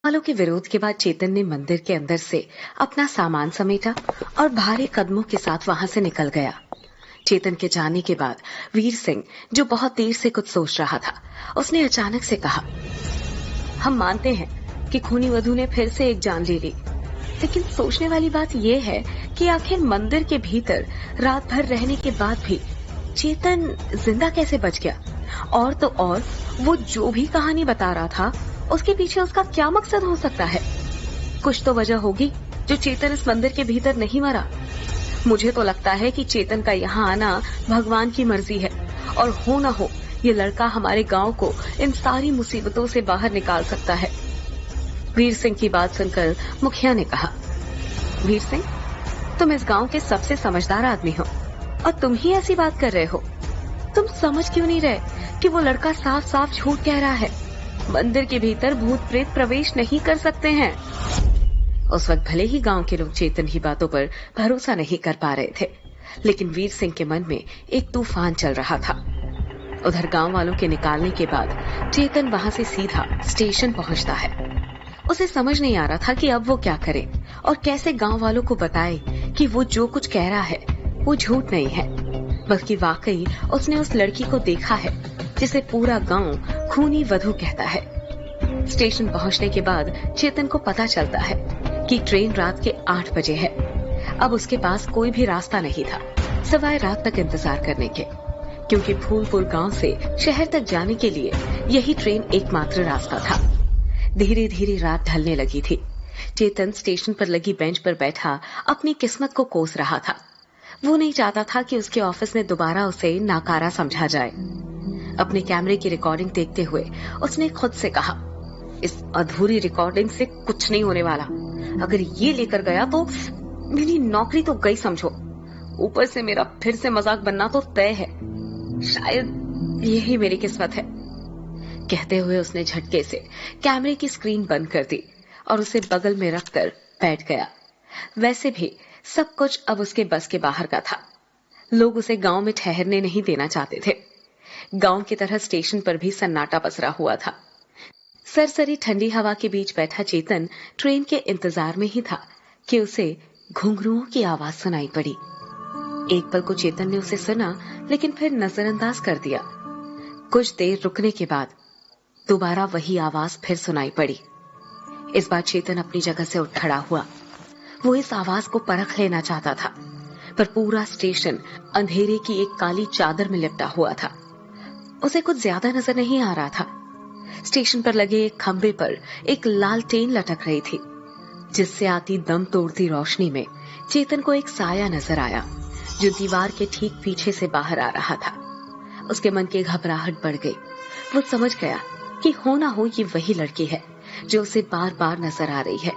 वालों के विरोध के बाद चेतन ने मंदिर के अंदर से अपना सामान समेटा और भारी कदमों के साथ वहां से निकल गया। चेतन के जाने के बाद वीर सिंह, जो बहुत देर से कुछ सोच रहा था, उसने अचानक से कहा, हम मानते हैं कि खूनी वधू ने फिर से एक जान ले ली, लेकिन सोचने वाली बात यह है कि आखिर मंदिर के भीतर रात भर रहने के बाद भी चेतन जिंदा कैसे बच गया। और तो और वो जो भी कहानी बता रहा था, उसके पीछे उसका क्या मकसद हो सकता है। कुछ तो वजह होगी जो चेतन इस मंदिर के भीतर नहीं मरा। मुझे तो लगता है कि चेतन का यहाँ आना भगवान की मर्जी है, और हो न हो ये लड़का हमारे गांव को इन सारी मुसीबतों से बाहर निकाल सकता है। वीर सिंह की बात सुनकर मुखिया ने कहा, वीर सिंह, तुम इस गांव के सबसे समझदार आदमी हो और तुम ही ऐसी बात कर रहे हो। तुम समझ क्यों नहीं रहे कि वो लड़का साफ साफ झूठ कह रहा है। मंदिर के भीतर भूत प्रेत प्रवेश नहीं कर सकते हैं। उस वक्त भले ही गांव के लोग चेतन की बातों पर भरोसा नहीं कर पा रहे थे, लेकिन वीर सिंह के मन में एक तूफान चल रहा था। उधर गांव वालों के निकालने के बाद चेतन वहां से सीधा स्टेशन पहुंचता है। उसे समझ नहीं आ रहा था कि अब वो क्या करे और कैसे गांव वालों को बताए कि वो जो कुछ कह रहा है वो झूठ नहीं है, बल्कि वाकई उसने उस लड़की को देखा है जिसे पूरा गांव खूनी वधू कहता है। स्टेशन पहुंचने के बाद चेतन को पता चलता है कि ट्रेन रात के 8 बजे है। अब उसके पास कोई भी रास्ता नहीं था सिवाय रात तक इंतजार करने के, क्योंकि फूलपुर गांव से शहर तक जाने के लिए यही ट्रेन एकमात्र रास्ता था। धीरे धीरे रात ढलने लगी थी। चेतन स्टेशन पर लगी बेंच पर बैठा अपनी किस्मत को कोस रहा था। वो नहीं चाहता था कि उसके ऑफिस में दोबारा उसे नाकारा समझा जाए। अपने कैमरे की रिकॉर्डिंग देखते हुए उसने खुद से कहा, इस अधूरी रिकॉर्डिंग से कुछ नहीं होने वाला। अगर ये लेकर गया तो मेरी नौकरी तो गई समझो। ऊपर से मेरा फिर से मजाक बनना तो तय है। शायद यही मेरी किस्मत है। कहते हुए उसने झटके से कैमरे की स्क्रीन बंद कर दी और उसे बगल में रखकर बैठ गया। वैसे भी सब कुछ अब उसके बस के बाहर का था। लोग उसे गांव में ठहरने नहीं देना चाहते थे। गांव की तरह स्टेशन पर भी सन्नाटा पसरा हुआ था। सरसरी ठंडी हवा के बीच बैठा चेतन ट्रेन के इंतजार में ही था कि उसे घुंघरुओं की आवाज सुनाई पड़ी। एक पल को चेतन ने उसे सुना, लेकिन फिर नजरअंदाज कर दिया। कुछ देर रुकने के बाद दोबारा वही आवाज फिर सुनाई पड़ी। इस बार चेतन अपनी जगह से उठ खड़ा हुआ। वो इस आवाज को परख लेना चाहता था, पर पूरा स्टेशन अंधेरे की एक काली चादर में लिपटा हुआ था। उसे कुछ ज्यादा नजर नहीं आ रहा था। स्टेशन पर लगे एक खंबे पर एक लालटेन लटक रही थी, जिससे आती दम तोड़ती रोशनी में चेतन को एक साया नजर आया जो दीवार के ठीक पीछे से बाहर आ रहा था। उसके मन की घबराहट बढ़ गई। वो समझ गया कि हो ना हो ये वही लड़की है जो उसे बार बार नजर आ रही है।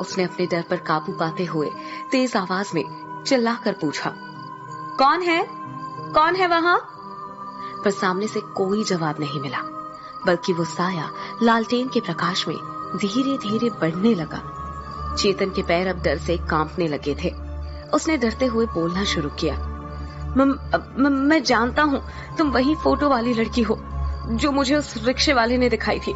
उसने अपने डर पर काबू पाते हुए तेज आवाज में चिल्लाकर पूछा, कौन है? कौन है वहां? पर सामने से कोई जवाब नहीं मिला, बल्कि वो साया लालटेन के प्रकाश में धीरे धीरे बढ़ने लगा। चेतन के पैर अब डर से कांपने लगे थे। उसने डरते हुए बोलना शुरू किया, मैं जानता हूँ तुम वही फोटो वाली लड़की हो जो मुझे उस रिक्शे वाले ने दिखाई थी।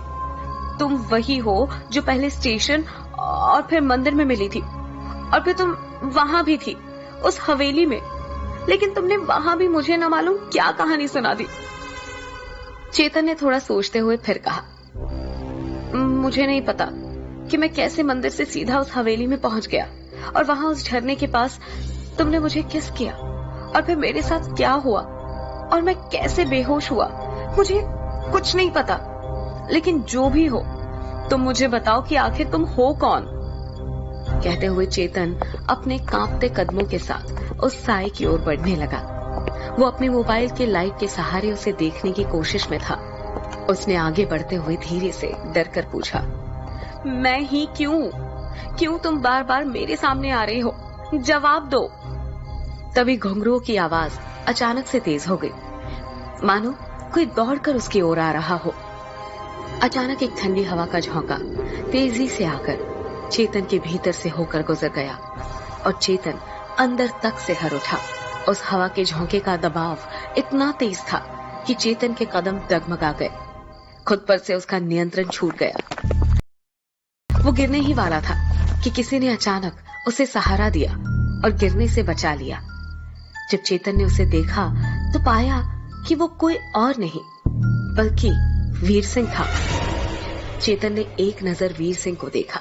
तुम वही हो जो पहले स्टेशन और फिर मंदिर में मिली थी, और फिर तुम वहां भी थी, उस हवेली में। लेकिन तुमने वहां भी मुझे न मालूम क्या कहानी सुना दी। चेतन ने थोड़ा सोचते हुए फिर कहा, मुझे नहीं पता कि मैं कैसे मंदिर से सीधा उस हवेली में पहुंच गया, और वहां उस झरने के पास तुमने मुझे किस किया, और फिर मेरे साथ क्या हुआ और मैं कैसे बेहोश हुआ, मुझे कुछ नहीं पता। लेकिन जो भी हो, तुम मुझे बताओ कि आखिर तुम हो कौन। कहते हुए चेतन अपने कांपते कदमों के साथ उस साए की ओर बढ़ने लगा। वो अपने मोबाइल के लाइट के सहारे उसे देखने की कोशिश में था। उसने आगे बढ़ते हुए धीरे से डर कर पूछा, मैं ही क्यों तुम बार बार मेरे सामने आ रहे हो? जवाब दो। तभी घुंघरुओं की आवाज अचानक से तेज हो गई, मानो कोई दौड़कर उसकी ओर आ रहा हो। अचानक एक ठंडी हवा का झोंका तेजी से आकर चेतन के भीतर से होकर गुजर गया, और चेतन अंदर तक से हर उठा। उस हवा के झोंके का दबाव इतना तेज था कि चेतन के कदम डगमगा गए। खुद पर से उसका नियंत्रण छूट गया। वो गिरने ही वाला था कि किसी ने अचानक उसे सहारा दिया और गिरने से बचा लिया। जब चेतन ने उसे देखा तो पाया कि वो कोई और नहीं बल्कि वीर सिंह था। चेतन ने एक नजर वीर सिंह को देखा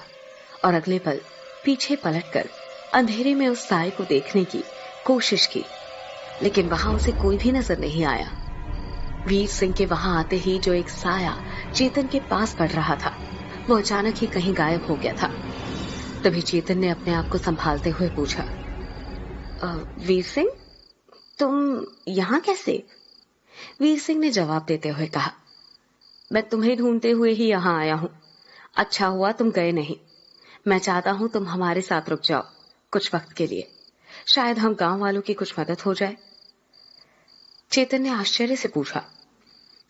और अगले पल पीछे पलटकर अंधेरे में उस साए को देखने की कोशिश की, लेकिन वहां उसे कोई भी नजर नहीं आया। वीर सिंह के वहां आते ही जो एक साया चेतन के पास पड़ रहा था वो अचानक ही कहीं गायब हो गया था। तभी चेतन ने अपने आप को संभालते हुए पूछा, वीर सिंह, तुम यहां कैसे? वीर सिंह ने जवाब देते हुए कहा, मैं तुम्हें ढूंढते हुए ही यहां आया हूं। अच्छा हुआ तुम गए नहीं। मैं चाहता हूं तुम हमारे साथ रुक जाओ कुछ वक्त के लिए, शायद हम गांव वालों की कुछ मदद हो जाए। चेतन ने आश्चर्य से पूछा,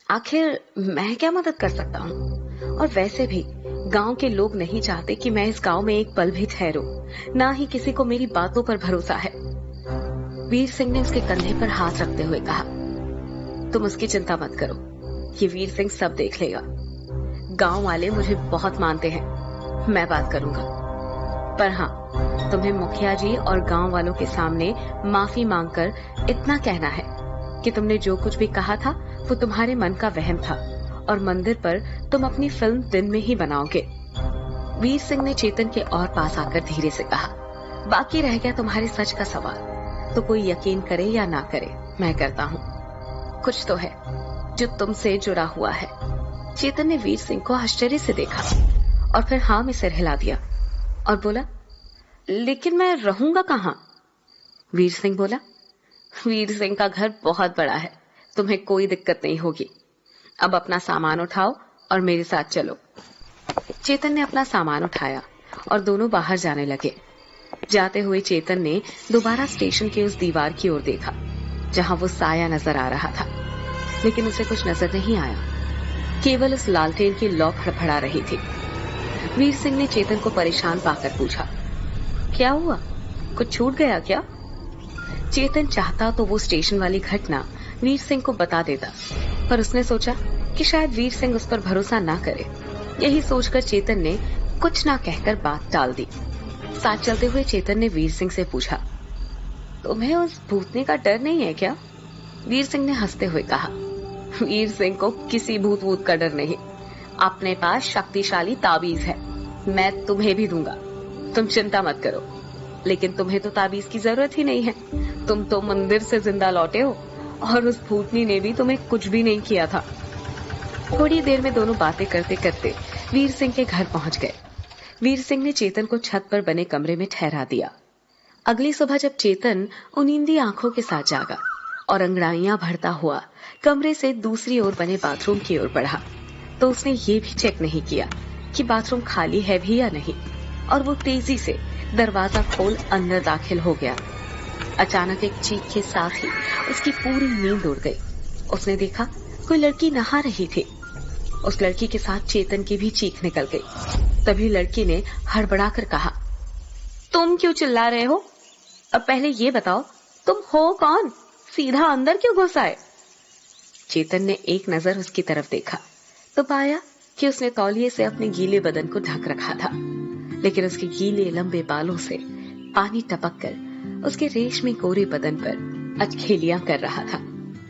आखिर मैं क्या मदद कर सकता हूं? और वैसे भी गांव के लोग नहीं चाहते कि मैं इस गांव में एक पल भी ठहरूं, ना ही किसी को मेरी बातों पर भरोसा है। वीर सिंह ने उसके कंधे पर हाथ रखते हुए कहा, तुम उसकी चिंता मत करो, ये वीर सिंह सब देख लेगा। गांव वाले मुझे बहुत मानते हैं, मैं बात करूंगा। पर हाँ, तुम्हें मुखिया जी और गांव वालों के सामने माफी मांगकर इतना कहना है कि तुमने जो कुछ भी कहा था वो तुम्हारे मन का वहम था और मंदिर पर तुम अपनी फिल्म दिन में ही बनाओगे। वीर सिंह ने चेतन के और पास आकर धीरे से कहा, बाकी रह गया तुम्हारे सच का सवाल, तो कोई यकीन करे या ना करे, मैं करता हूँ। कुछ तो है जो तुमसे जुड़ा हुआ है। चेतन ने वीर सिंह को आश्चर्य से देखा और फिर हाँ में सिर हिला दिया और बोला, लेकिन मैं रहूंगा कहाँ? वीर सिंह बोला, वीर सिंह का घर बहुत बड़ा है, तुम्हें कोई दिक्कत नहीं होगी। अब अपना सामान उठाओ और मेरे साथ चलो। चेतन ने अपना सामान उठाया और दोनों बाहर जाने लगे। जाते हुए चेतन ने दोबारा स्टेशन के उस दीवार की ओर देखा जहां वो साया नजर आ रहा था, लेकिन उसे कुछ नजर नहीं आया, केवल उस लालटेन की लौ फड़फड़ा रही थी। वीर सिंह ने चेतन को परेशान पाकर पूछा, क्या हुआ, कुछ छूट गया क्या? चेतन चाहता तो वो स्टेशन वाली घटना वीर सिंह को बता देता, पर उसने सोचा कि शायद वीर सिंह उस पर भरोसा ना करे। यही सोचकर चेतन ने कुछ ना कहकर बात टाल दी। साथ चलते हुए चेतन ने वीर सिंह से पूछा, तुम्हें उस भूतनी का डर नहीं है क्या? वीर सिंह ने हंसते हुए कहा, वीर सिंह को किसी भूत का डर नहीं, अपने पास शक्तिशाली ताबीज है, मैं तुम्हें भी दूंगा, तुम चिंता मत करो। लेकिन तुम्हें तो ताबीज की जरूरत ही नहीं है, तुम तो मंदिर से जिंदा लौटे हो और उस भूतनी ने भी तुम्हें कुछ भी नहीं किया था। थोड़ी देर में दोनों बातें करते करते वीर सिंह के घर पहुंच गए। वीर सिंह ने चेतन को छत पर बने कमरे में ठहरा दिया। अगली सुबह जब चेतन उनींदी आंखों के साथ जागा और अंगड़ाइयां भरता हुआ कमरे से दूसरी ओर बने बाथरूम की ओर बढ़ा, तो उसने ये भी चेक नहीं किया कि बाथरूम खाली है भी या नहीं, और वो तेजी से दरवाजा खोल अंदर दाखिल हो गया। अचानक एक चीख के साथ ही उसकी पूरी नींद उड़ गई। उसने देखा कोई लड़की नहा रही थी। उस लड़की के साथ चेतन की भी चीख निकल गई। तभी लड़की ने हड़बड़ाकर कहा, तुम क्यों चिल्ला रहे हो? अब पहले ये बताओ तुम हो कौन, सीधा अंदर क्यों घुस आए? चेतन ने एक नजर उसकी तरफ देखा तो पाया कि उसने तौलिए से अपने गीले बदन को ढक रखा था, लेकिन उसके गीले लंबे बालों से पानी टपक कर उसके रेशमी कोरे बदन पर अचखेलियां कर रहा था।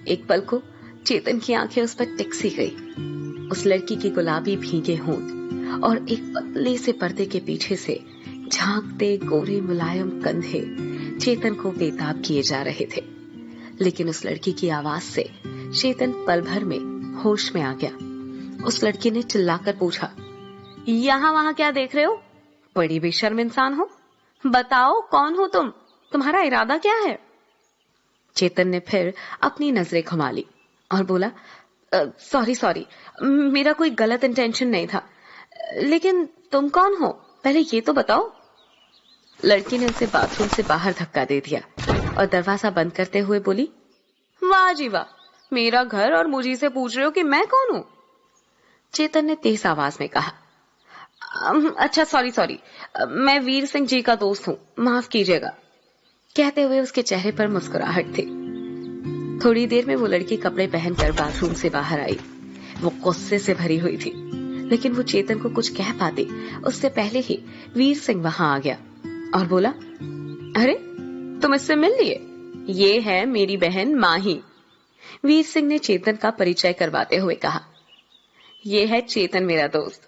एक पल को चेतन की आंखें उस पर टिक सी गई। उस लड़की की गुलाबी भीगे होंठ और एक पतले से पर्दे के पीछे से झांकते गोरे मुलायम कंधे चेतन को बेताब किए जा रहे थे। लेकिन उस लड़की की आवाज से चेतन पल भर में होश में आ गया। उस लड़की ने चिल्लाकर पूछा, यहाँ वहां क्या देख रहे हो? बड़ी बेशर्म इंसान हो, बताओ कौन हो तुम, तुम्हारा इरादा क्या है? चेतन ने फिर अपनी नजरें घुमा ली और बोला, सॉरी, मेरा कोई गलत इंटेंशन नहीं था, लेकिन तुम कौन हो पहले ये तो बताओ। लड़की ने उसे बाथरूम से बाहर धक्का दे दिया और दरवाजा बंद करते हुए बोली, वाह जी वाह, मेरा घर और मुझे से पूछ रहे हो कि मैं कौन हूं? चेतन ने तेज आवाज में कहा, अच्छा सॉरी, मैं वीर सिंह जी का दोस्त हूं, माफ कीजिएगा। कहते हुए उसके चेहरे पर मुस्कुराहट थी। थोड़ी देर में वो लड़की कपड़े पहनकर बाथरूम से बाहर आई। वो गुस्से से भरी हुई थी, लेकिन वो चेतन को कुछ कह पाते उससे पहले ही वीर सिंह वहां आ गया और बोला, अरे तुम इससे मिल लिए? ये है मेरी बहन माही। वीर सिंह ने चेतन का परिचय करवाते हुए कहा, ये है चेतन मेरा दोस्त,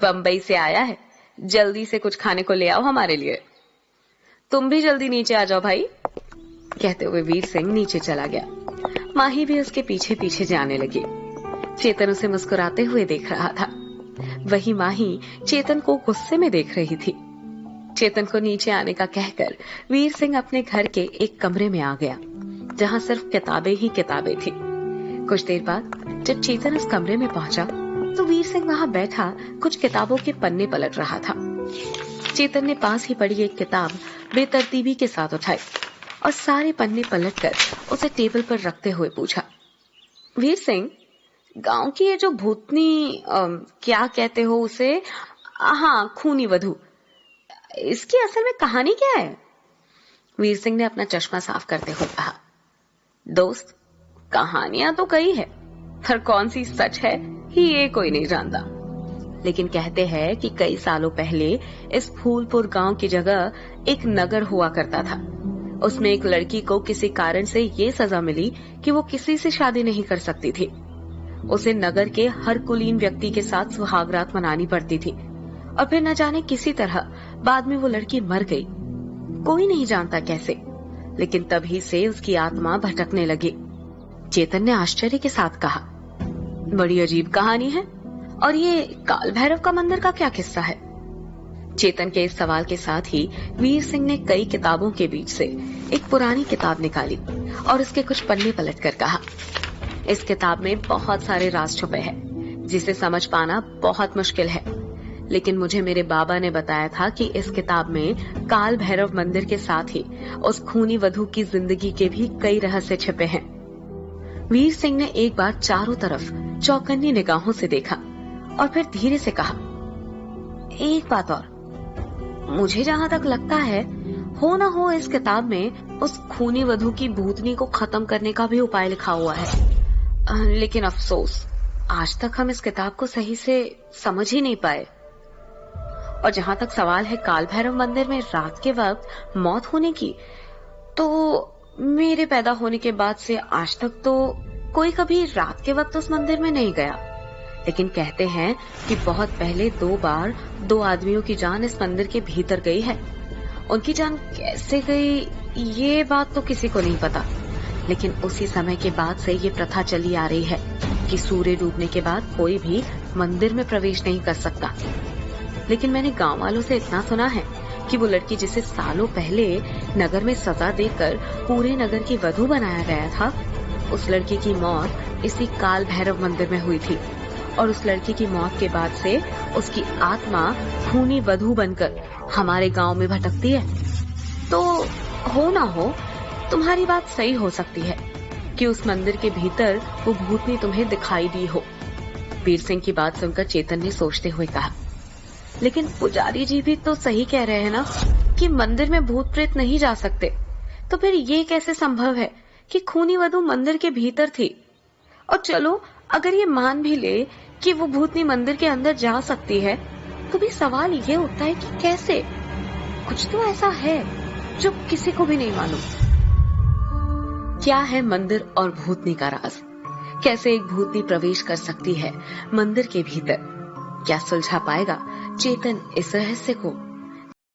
बंबई से आया है, जल्दी से कुछ खाने को ले आओ हमारे लिए। तुम भी जल्दी नीचे आ जाओ भाई। कहते हुए वीर सिंह नीचे चला गया। माही भी उसके पीछे पीछे जाने लगी। चेतन उसे मुस्कुराते हुए देख रहा था। वही माही चेतन को गुस्से में देख रही थी। चेतन को नीचे आने का कहकर वीर सिंह अपने घर के एक कमरे में आ गया, जहां सिर्फ किताबें ही किताबें थी। कुछ देर बाद जब चेतन उस कमरे में पहुंचा तो वीर सिंह वहां बैठा कुछ किताबों के पन्ने पलट रहा था। चेतन ने पास ही पड़ी एक किताब बेतरतीबी के साथ उठाई और सारे पन्ने पलटकर उसे टेबल पर रखते हुए पूछा, वीर सिंह, गांव की ये जो भूतनी क्या कहते हो उसे? हाँ, खूनी वधू, इसकी असल में कहानी क्या है? वीर सिंह ने अपना चश्मा साफ करते हुए कहा, दोस्त, कहानियां तो कई है, पर कौन सी सच है ये कोई नहीं जानता। लेकिन कहते हैं कि कई सालों पहले इस फूलपुर गांव की जगह एक नगर हुआ करता था। उसमें एक लड़की को किसी कारण से ये सजा मिली कि वो किसी से शादी नहीं कर सकती थी। उसे नगर के हर कुलीन व्यक्ति के साथ सुहागरात मनानी पड़ती थी और फिर न जाने किसी तरह बाद में वो लड़की मर गई। कोई नहीं जानता कैसे, लेकिन तभी से उसकी आत्मा भटकने लगी। चेतन ने आश्चर्य के साथ कहा, बड़ी अजीब कहानी है, और ये काल भैरव का मंदिर का क्या किस्सा है? चेतन के इस सवाल के साथ ही वीर सिंह ने कई किताबों के बीच से एक पुरानी किताब निकाली और उसके कुछ पन्ने पलटकर कहा, इस किताब में बहुत सारे राज छुपे हैं, जिसे समझ पाना बहुत मुश्किल है। लेकिन मुझे मेरे बाबा ने बताया था कि इस किताब में काल भैरव मंदिर के साथ ही उस खूनी वधू की जिंदगी के भी कई रहस्य छिपे हैं। वीर सिंह ने एक बार चारों तरफ चौकन्नी निगाहों से देखा और फिर धीरे से कहा, एक बात और, मुझे जहां तक लगता है, हो न हो इस किताब में उस खूनी वधू की भूतनी को खत्म करने का भी उपाय लिखा हुआ है। लेकिन अफसोस, आज तक हम इस किताब को सही से समझ ही नहीं पाए। और जहां तक सवाल है काल भैरव मंदिर में रात के वक्त मौत होने की, तो मेरे पैदा होने के बाद से आज तक तो कोई कभी रात के वक्त उस मंदिर में नहीं गया। लेकिन कहते हैं कि बहुत पहले 2 बार 2 आदमियों की जान इस मंदिर के भीतर गई है। उनकी जान कैसे गई ये बात तो किसी को नहीं पता, लेकिन उसी समय के बाद से ये प्रथा चली आ रही है कि सूर्य डूबने के बाद कोई भी मंदिर में प्रवेश नहीं कर सकता। लेकिन मैंने गांव वालों से इतना सुना है कि वो लड़की जिसे सालों पहले नगर में सजा देकर पूरे नगर की वधू बनाया गया था, उस लड़की की मौत इसी काल भैरव मंदिर में हुई थी। और उस लड़की की मौत के बाद से उसकी आत्मा खूनी वधू बनकर हमारे गांव में भटकती है। तो हो ना हो, तुम्हारी बात सही हो सकती है कि उस मंदिर के भीतर वो भूतनी तुम्हें दिखाई दी हो। वीर सिंह की बात सुनकर चेतन ने सोचते हुए कहा, लेकिन पुजारी जी भी तो सही कह रहे हैं ना कि मंदिर में भूत प्रेत नहीं जा सकते। तो फिर ये कैसे संभव है कि खूनी वधू मंदिर के भीतर थी? और चलो अगर ये मान भी ले कि वो भूतनी मंदिर के अंदर जा सकती है, तो भी सवाल ये उठता है कि कैसे? कुछ तो ऐसा है जो किसी को भी नहीं मालूम। क्या है मंदिर और भूतनी का राज? कैसे एक भूतनी प्रवेश कर सकती है मंदिर के भीतर? क्या सुलझा पाएगा चेतन इस रहस्य को?